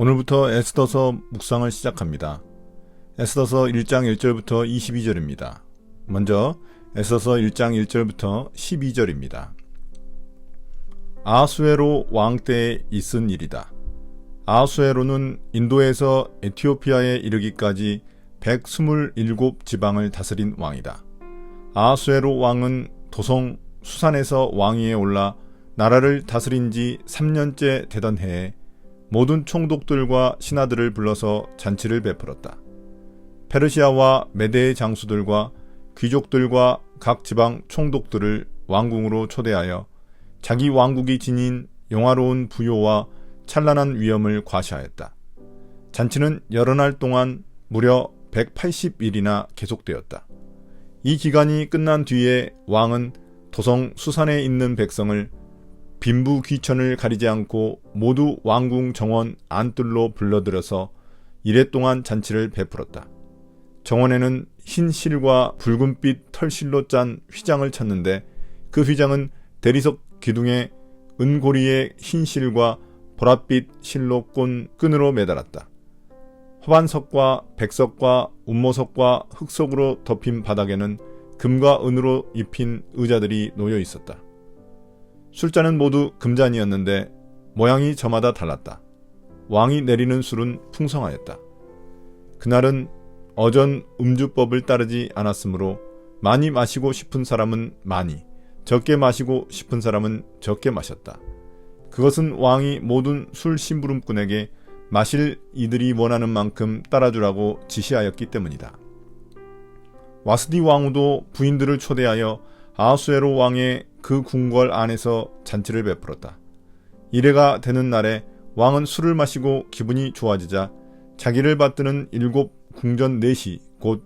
오늘부터 에스더서 묵상을 시작합니다. 에스더서 1장 1절부터 22절입니다. 먼저 에스더서 1장 1절부터 12절입니다. 아하수에로 왕 때에 있은 일이다. 아하수에로는 인도에서 에티오피아에 이르기까지 127 지방을 다스린 왕이다. 아하수에로 왕은 도성 수산에서 왕위에 올라 나라를 다스린 지 3년째 되던 해에 모든 총독들과 신하들을 불러서 잔치를 베풀었다. 페르시아와 메대의 장수들과 귀족들과 각 지방 총독들을 왕궁으로 초대하여 자기 왕국이 지닌 영화로운 부요와 찬란한 위엄을 과시하였다. 잔치는 여러 날 동안 무려 180일이나 계속되었다. 이 기간이 끝난 뒤에 왕은 도성 수산에 있는 백성을 빈부 귀천을 가리지 않고 모두 왕궁 정원 안뜰로 불러들여서 이래 동안 잔치를 베풀었다. 정원에는 흰 실과 붉은빛 털실로 짠 휘장을 쳤는데 그 휘장은 대리석 기둥에 은고리의 흰 실과 보랏빛 실로 꼰 끈으로 매달았다. 화반석과 백석과 운모석과 흑석으로 덮인 바닥에는 금과 은으로 입힌 의자들이 놓여 있었다. 술잔은 모두 금잔이었는데 모양이 저마다 달랐다. 왕이 내리는 술은 풍성하였다. 그날은 어전 음주법을 따르지 않았으므로 많이 마시고 싶은 사람은 많이, 적게 마시고 싶은 사람은 적게 마셨다. 그것은 왕이 모든 술 심부름꾼에게 마실 이들이 원하는 만큼 따라주라고 지시하였기 때문이다. 와스디 왕후도 부인들을 초대하여 아하수에로 왕의 그 궁궐 안에서 잔치를 베풀었다. 이래가 되는 날에 왕은 술을 마시고 기분이 좋아지자 자기를 받드는 7 궁전 넷이 곧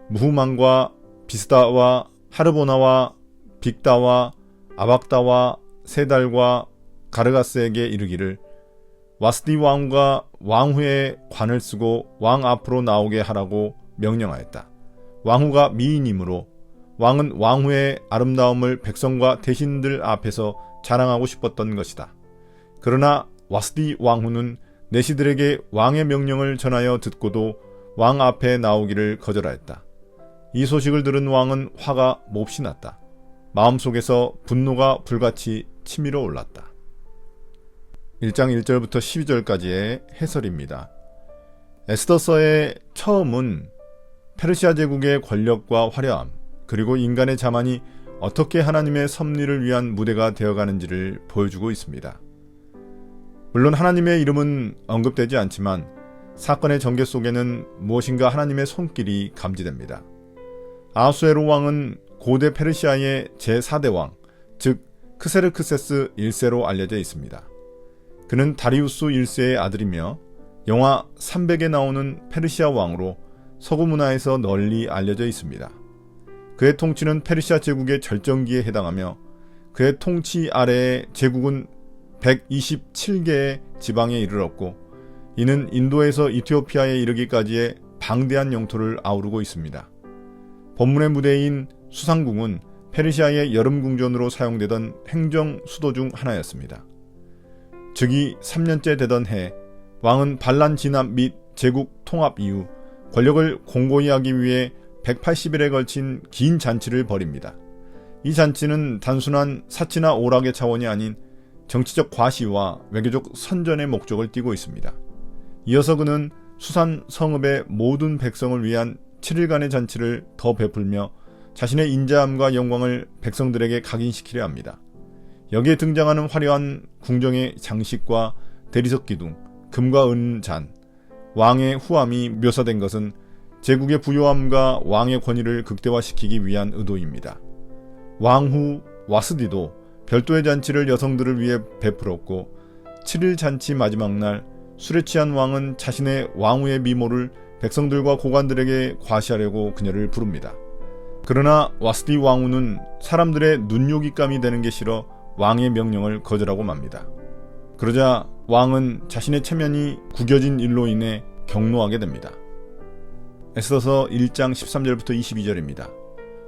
무후만과 비스다와 하르보나와 빅다와 아박다와 세달과 가르가스에게 이르기를 와스디 왕후가 왕후의 관을 쓰고 왕 앞으로 나오게 하라고 명령하였다. 왕후가 미인이므로 왕은 왕후의 아름다움을 백성과 대신들 앞에서 자랑하고 싶었던 것이다. 그러나 와스디 왕후는 내시들에게 왕의 명령을 전하여 듣고도 왕 앞에 나오기를 거절하였다. 이 소식을 들은 왕은 화가 몹시 났다. 마음속에서 분노가 불같이 치밀어 올랐다. 1장 1절부터 12절까지의 해설입니다. 에스더서의 처음은 페르시아 제국의 권력과 화려함, 그리고 인간의 자만이 어떻게 하나님의 섭리를 위한 무대가 되어가는지를 보여주고 있습니다. 물론 하나님의 이름은 언급되지 않지만 사건의 전개 속에는 무엇인가 하나님의 손길이 감지됩니다. 아하수에로 왕은 고대 페르시아의 제4대 왕, 즉 크세르크세스 1세로 알려져 있습니다. 그는 다리우스 1세의 아들이며 영화 300에 나오는 페르시아 왕으로 서구 문화에서 널리 알려져 있습니다. 그의 통치는 페르시아 제국의 절정기에 해당하며 그의 통치 아래의 제국은 127개의 지방에 이르렀고 이는 인도에서 이티오피아에 이르기까지의 방대한 영토를 아우르고 있습니다. 본문의 무대인 수상궁은 페르시아의 여름궁전으로 사용되던 행정 수도 중 하나였습니다. 즉위 3년째 되던 해 왕은 반란 진압 및 제국 통합 이후 권력을 공고히 하기 위해 180일에 걸친 긴 잔치를 벌입니다. 이 잔치는 단순한 사치나 오락의 차원이 아닌 정치적 과시와 외교적 선전의 목적을 띠고 있습니다. 이어서 그는 수산 성읍의 모든 백성을 위한 7일간의 잔치를 더 베풀며 자신의 인자함과 영광을 백성들에게 각인시키려 합니다. 여기에 등장하는 화려한 궁정의 장식과 대리석 기둥, 금과 은 잔, 왕의 후함이 묘사된 것은 제국의 부요함과 왕의 권위를 극대화시키기 위한 의도입니다. 왕후 와스디도 별도의 잔치를 여성들을 위해 베풀었고 7일 잔치 마지막 날 술에 취한 왕은 자신의 왕후의 미모를 백성들과 고관들에게 과시하려고 그녀를 부릅니다. 그러나 와스디 왕후는 사람들의 눈요깃감이 되는 게 싫어 왕의 명령을 거절하고 맙니다. 그러자 왕은 자신의 체면이 구겨진 일로 인해 경노하게 됩니다. 에스더서 1장 13절부터 22절입니다.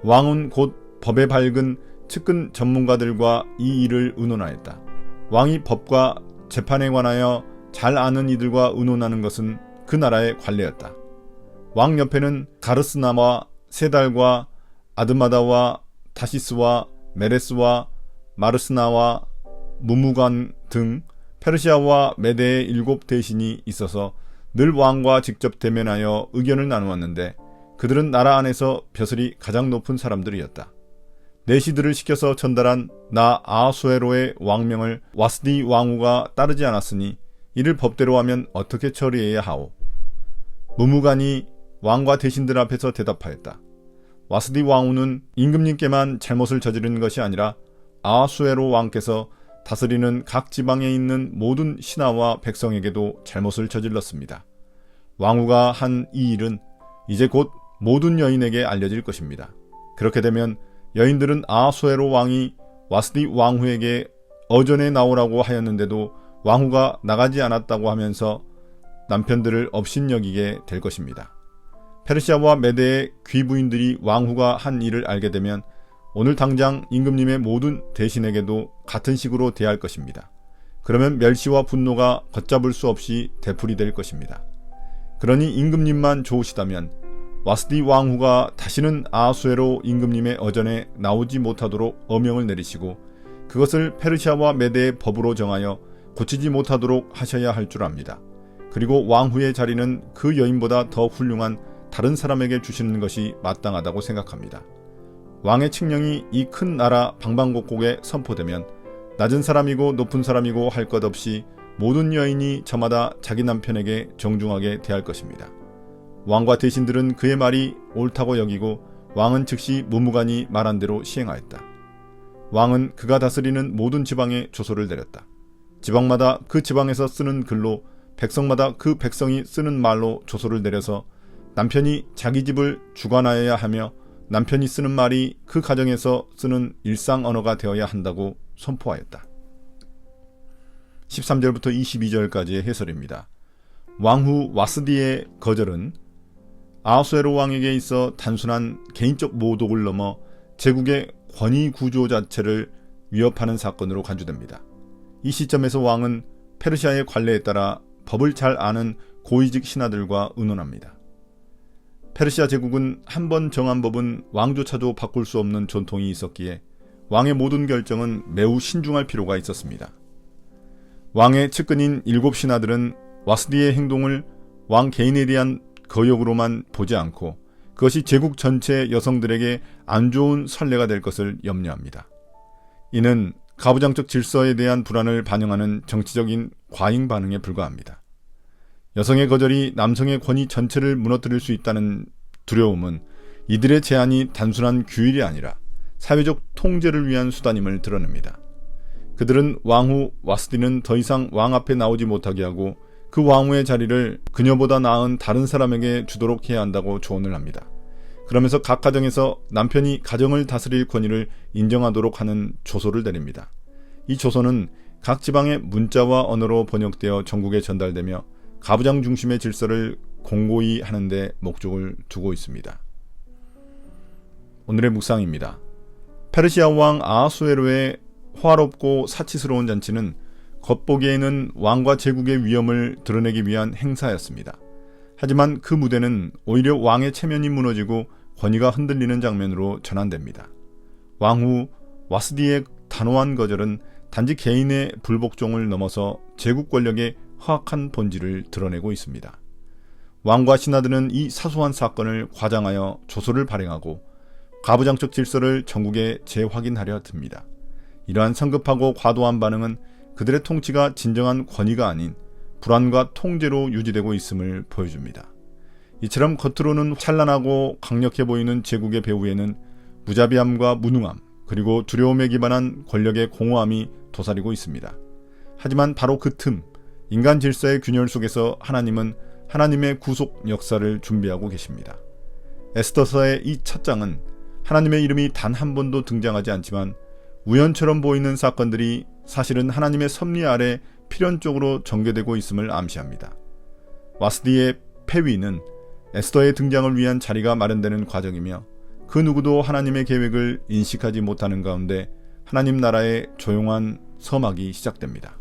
왕은 곧 법에 밝은 측근 전문가들과 이 일을 의논하였다. 왕이 법과 재판에 관하여 잘 아는 이들과 의논하는 것은 그 나라의 관례였다. 왕 옆에는 가르스나와 세달과 아드마다와 타시스와 메레스와 마르스나와 무무간 등 페르시아와 메대의 7 대신이 있어서 늘 왕과 직접 대면하여 의견을 나누었는데 그들은 나라 안에서 벼슬이 가장 높은 사람들이었다. 내시들을 시켜서 전달한 나 아하수에로의 왕명을 와스디 왕후가 따르지 않았으니 이를 법대로 하면 어떻게 처리해야 하오? 무무간이 왕과 대신들 앞에서 대답하였다. 와스디 왕후는 임금님께만 잘못을 저지른 것이 아니라 아하수에로 왕께서 다스리는 각 지방에 있는 모든 신하와 백성에게도 잘못을 저질렀습니다. 왕후가 한 이 일은 이제 곧 모든 여인에게 알려질 것입니다. 그렇게 되면 여인들은 아하수에로 왕이 와스디 왕후에게 어전에 나오라고 하였는데도 왕후가 나가지 않았다고 하면서 남편들을 업신여기게 될 것입니다. 페르시아와 메대의 귀부인들이 왕후가 한 일을 알게 되면 오늘 당장 임금님의 모든 대신에게도 같은 식으로 대할 것입니다. 그러면 멸시와 분노가 걷잡을 수 없이 되풀이될 것입니다. 그러니 임금님만 좋으시다면 와스디 왕후가 다시는 아하수에로 임금님의 어전에 나오지 못하도록 어명을 내리시고 그것을 페르시아와 메대의 법으로 정하여 고치지 못하도록 하셔야 할 줄 압니다. 그리고 왕후의 자리는 그 여인보다 더 훌륭한 다른 사람에게 주시는 것이 마땅하다고 생각합니다. 왕의 칙령이 이 큰 나라 방방곡곡에 선포되면 낮은 사람이고 높은 사람이고 할 것 없이 모든 여인이 저마다 자기 남편에게 정중하게 대할 것입니다. 왕과 대신들은 그의 말이 옳다고 여기고 왕은 즉시 무무간이 말한 대로 시행하였다. 왕은 그가 다스리는 모든 지방에 조소를 내렸다. 지방마다 그 지방에서 쓰는 글로 백성마다 그 백성이 쓰는 말로 조소를 내려서 남편이 자기 집을 주관하여야 하며 남편이 쓰는 말이 그 가정에서 쓰는 일상 언어가 되어야 한다고 선포하였다. 13절부터 22절까지의 해설입니다. 왕후 와스디의 거절은 아하수에로 왕에게 있어 단순한 개인적 모독을 넘어 제국의 권위 구조 자체를 위협하는 사건으로 간주됩니다. 이 시점에서 왕은 페르시아의 관례에 따라 법을 잘 아는 고위직 신하들과 의논합니다. 페르시아 제국은 한 번 정한 법은 왕조차도 바꿀 수 없는 전통이 있었기에 왕의 모든 결정은 매우 신중할 필요가 있었습니다. 왕의 측근인 7 신하들은 와스디의 행동을 왕 개인에 대한 거역으로만 보지 않고 그것이 제국 전체 여성들에게 안 좋은 선례가 될 것을 염려합니다. 이는 가부장적 질서에 대한 불안을 반영하는 정치적인 과잉 반응에 불과합니다. 여성의 거절이 남성의 권위 전체를 무너뜨릴 수 있다는 두려움은 이들의 제안이 단순한 규율이 아니라 사회적 통제를 위한 수단임을 드러냅니다. 그들은 왕후 와스디는 더 이상 왕 앞에 나오지 못하게 하고 그 왕후의 자리를 그녀보다 나은 다른 사람에게 주도록 해야 한다고 조언을 합니다. 그러면서 각 가정에서 남편이 가정을 다스릴 권위를 인정하도록 하는 조소를 내립니다. 이 조소는 각 지방의 문자와 언어로 번역되어 전국에 전달되며 가부장 중심의 질서를 공고히 하는 데 목적을 두고 있습니다. 오늘의 묵상입니다. 페르시아 왕 아하수에로의 화롭고 사치스러운 잔치는 겉보기에는 왕과 제국의 위엄을 드러내기 위한 행사였습니다. 하지만 그 무대는 오히려 왕의 체면이 무너지고 권위가 흔들리는 장면으로 전환됩니다. 왕후 와스디의 단호한 거절은 단지 개인의 불복종을 넘어서 제국 권력의 허악한 본질을 드러내고 있습니다. 왕과 신하들은 이 사소한 사건을 과장하여 조소를 발행하고 가부장적 질서를 전국에 재확인하려 듭니다. 이러한 성급하고 과도한 반응은 그들의 통치가 진정한 권위가 아닌 불안과 통제로 유지되고 있음을 보여줍니다. 이처럼 겉으로는 찬란하고 강력해 보이는 제국의 배후에는 무자비함과 무능함 그리고 두려움에 기반한 권력의 공허함이 도사리고 있습니다. 하지만 바로 그 틈, 인간 질서의 균열 속에서 하나님은 하나님의 구속 역사를 준비하고 계십니다. 에스더서의 이 첫 장은 하나님의 이름이 단 한 번도 등장하지 않지만 우연처럼 보이는 사건들이 사실은 하나님의 섭리 아래 필연적으로 전개되고 있음을 암시합니다. 와스디의 폐위는 에스더의 등장을 위한 자리가 마련되는 과정이며 그 누구도 하나님의 계획을 인식하지 못하는 가운데 하나님 나라의 조용한 서막이 시작됩니다.